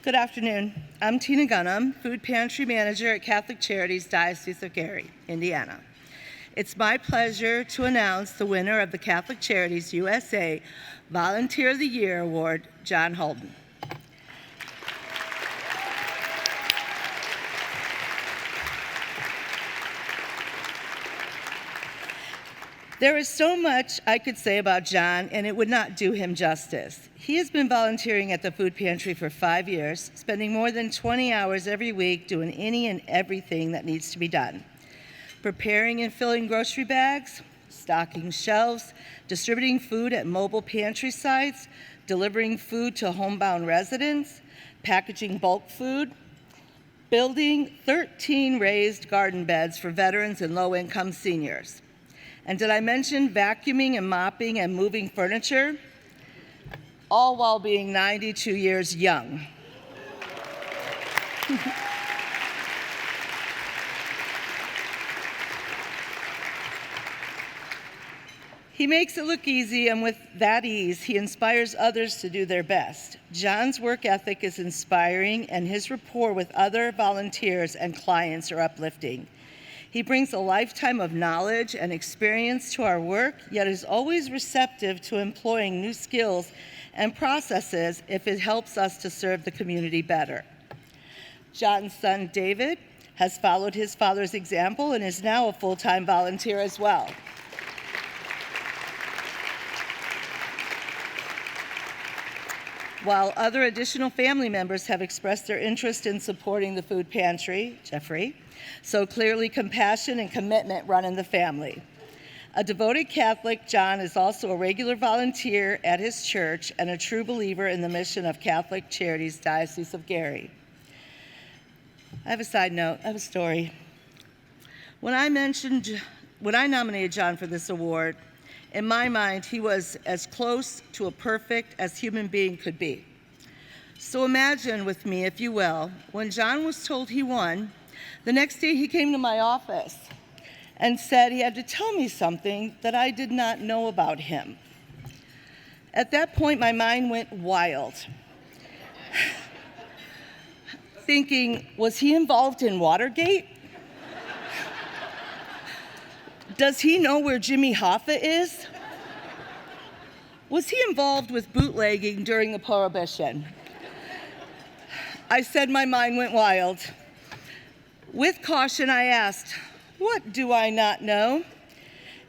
Good afternoon. I'm Tina Gunham, Food Pantry Manager at Catholic Charities, Diocese of Gary, Indiana. It's my pleasure to announce the winner of the Catholic Charities USA Volunteer of the Year Award, John Halton. There is so much I could say about John, and it would not do him justice. He has been volunteering at the food pantry for 5 years, spending more than 20 hours every week doing any and everything that needs to be done. Preparing and filling grocery bags, stocking shelves, distributing food at mobile pantry sites, delivering food to homebound residents, packaging bulk food, building 13 raised garden beds for veterans and low-income seniors. And did I mention vacuuming and mopping and moving furniture? All while being 92 years young. He makes it look easy, and with that ease, he inspires others to do their best. John's work ethic is inspiring, and his rapport with other volunteers and clients are uplifting. He brings a lifetime of knowledge and experience to our work, yet is always receptive to employing new skills and processes if it helps us to serve the community better. John's son, David, has followed his father's example and is now a full-time volunteer as well. While other additional family members have expressed their interest in supporting the food pantry, Jeffrey, so clearly compassion and commitment run in the family. A devoted Catholic, John is also a regular volunteer at his church and a true believer in the mission of Catholic Charities, Diocese of Gary. I have a side note, I have a story. When I nominated John for this award, in my mind, he was as close to a perfect as human being could be. So imagine with me, if you will, when John was told he won, the next day he came to my office and said he had to tell me something that I did not know about him. At that point, my mind went wild. Thinking, was he involved in Watergate? Does he know where Jimmy Hoffa is? Was he involved with bootlegging during the Prohibition? I said my mind went wild. With caution, I asked, "What do I not know?"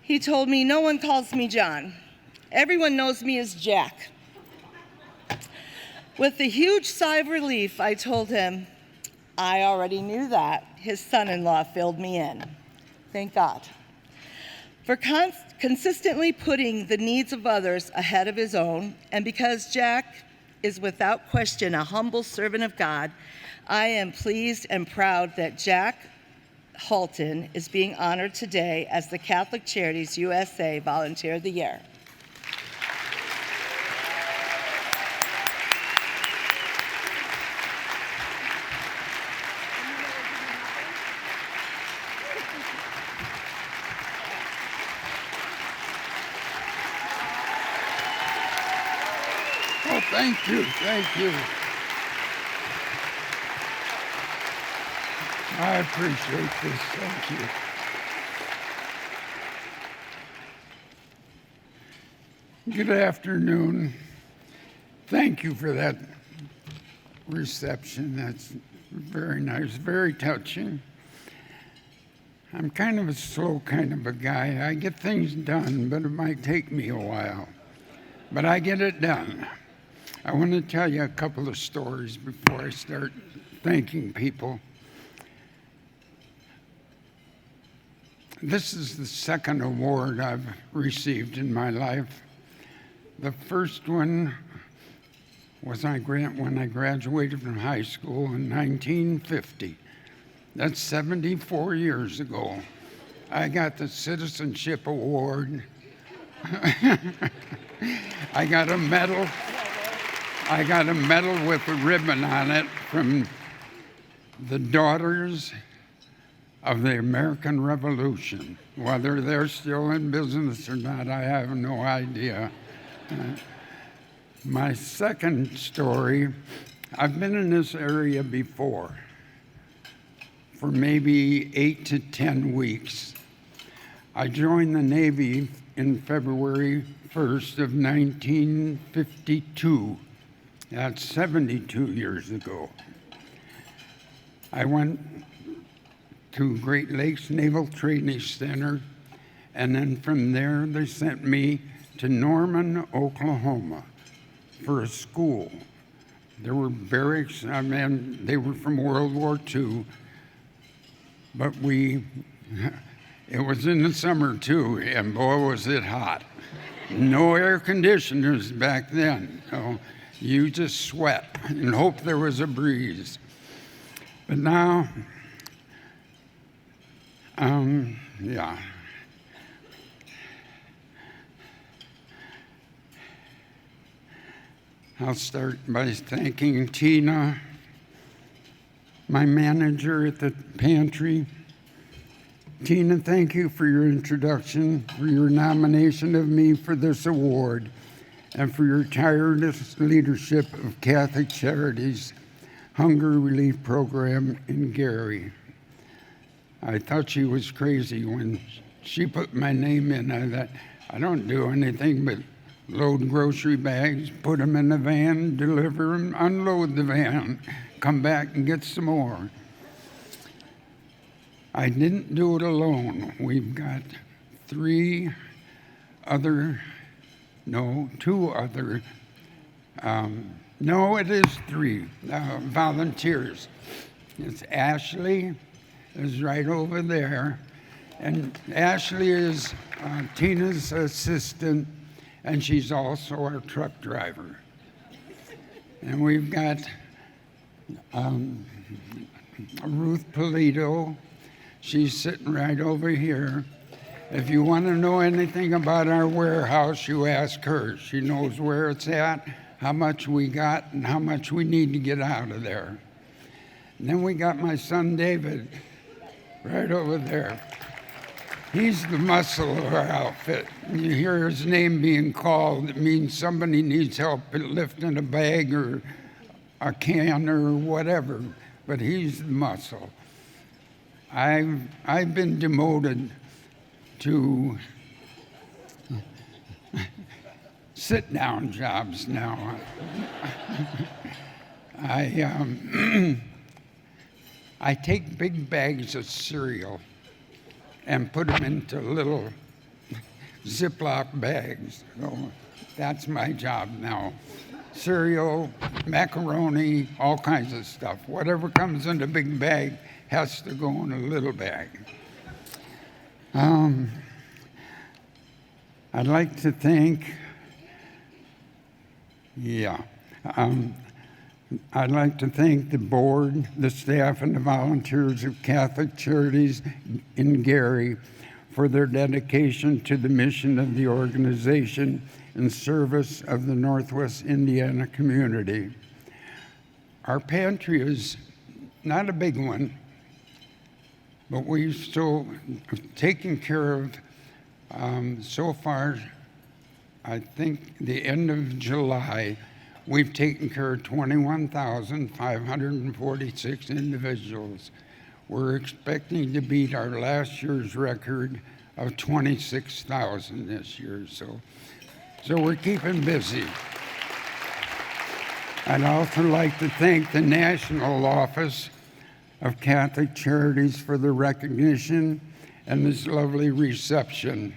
He told me, "No one calls me John. Everyone knows me as Jack." With a huge sigh of relief, I told him, I already knew that. His son-in-law filled me in. Thank God. For consistently putting the needs of others ahead of his own, and because Jack is without question a humble servant of God, I am pleased and proud that Jack Halton is being honored today as the Catholic Charities USA Volunteer of the Year. Oh, thank you, thank you. I appreciate this, thank you. Good afternoon. Thank you for that reception. That's very nice, very touching. I'm kind of a slow kind of a guy. I get things done, but it might take me a while. But I get it done. I want to tell you a couple of stories before I start thanking people. This is the second award I've received in my life. The first one was when I graduated from high school in 1950. That's 74 years ago. I got the Citizenship Award. I got a medal. I got a medal with a ribbon on it from the Daughters of the American Revolution. Whether they're still in business or not, I have no idea. My second story I've been in this area before for maybe 8 to 10 weeks. I joined the Navy in February 1st of 1952. That's 72 years ago. I went to Great Lakes Naval Training Center, and then from there they sent me to Norman, Oklahoma for a school. There were barracks, I mean, they were from World War II, but it was in the summer too, and boy was it hot. No air conditioners back then. So you just sweat and hope there was a breeze. But now, yeah. I'll start by thanking Tina, my manager at the pantry. Tina, thank you for your introduction, for your nomination of me for this award, and for your tireless leadership of Catholic Charities Hunger Relief Program in Gary. I thought she was crazy when she put my name in. I thought, I don't do anything but load grocery bags, put them in the van, deliver them, unload the van, come back and get some more. I didn't do it alone. We've got two other, it is three volunteers. It's Ashley is right over there, and Ashley is Tina's assistant, and she's also our truck driver. And we've got Ruth Polito. She's sitting right over here. If you want to know anything about our warehouse, you ask her. She knows where it's at, how much we got, and how much we need to get out of there. And then we got my son David right over there. He's the muscle of our outfit. You hear his name being called, it means somebody needs help lifting a bag or a can or whatever, but he's the muscle. I've been demoted to sit-down jobs now. I take big bags of cereal and put them into little Ziploc bags. So that's my job now. Cereal, macaroni, all kinds of stuff. Whatever comes in a big bag has to go in a little bag. I'd like to thank, I'd like to thank the board, the staff, and the volunteers of Catholic Charities in Gary for their dedication to the mission of the organization in service of the Northwest Indiana community. Our pantry is not a big one, but we've still taken care of, so far, I think the end of July, we've taken care of 21,546 individuals. We're expecting to beat our last year's record of 26,000 this year, so we're keeping busy. I'd also like to thank the National Office of Catholic Charities for the recognition and this lovely reception.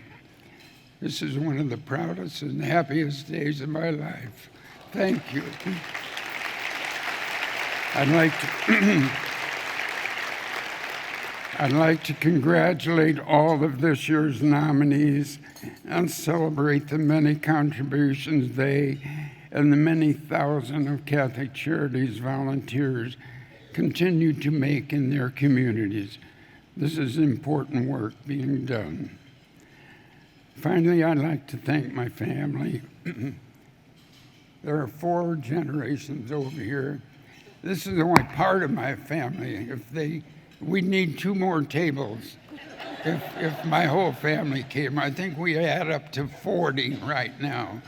This is one of the proudest and happiest days of my life. Thank you. I'd like to congratulate all of this year's nominees and celebrate the many contributions they and the many thousands of Catholic Charities volunteers continue to make in their communities. This is important work being done. Finally, I'd like to thank my family. There are 4 generations over here. This is only part of my family. We need 2 more tables. If my whole family came, I think we add up to 40 right now.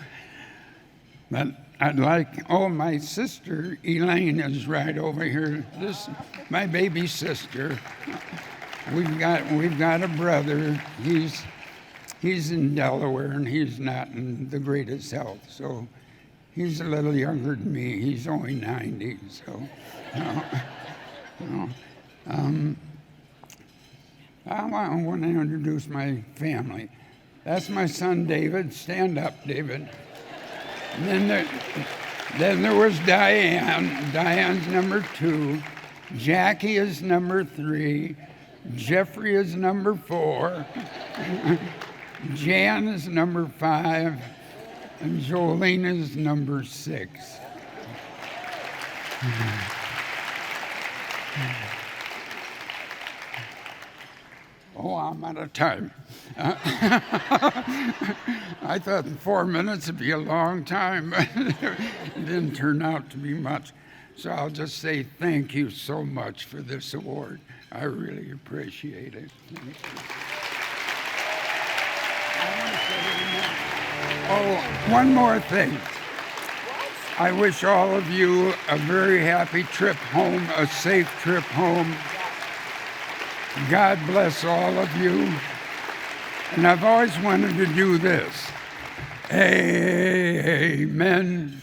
But I'd like, my sister Elaine is right over here. This, my baby sister. We've got a brother. He's in Delaware, and he's not in the greatest health. So he's a little younger than me. He's only 90. So, I want to introduce my family. That's my son David. Stand up, David. And then there was Diane. Diane's number 2. Jackie is number 3. Jeffrey is number 4. Jan is number 5. And Jolene is number 6. Oh, I'm out of time. I thought 4 minutes would be a long time, but it didn't turn out to be much. So I'll just say thank you so much for this award. I really appreciate it. Oh, one more thing. I wish all of you a very happy trip home, a safe trip home. God bless all of you. And I've always wanted to do this. Amen.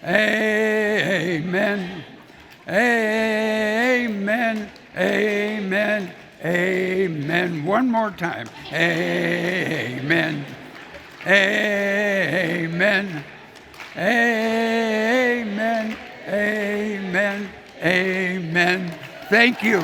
Amen. Amen. Amen. Amen. One more time. Amen. Amen. Amen. Amen. Amen. Thank you.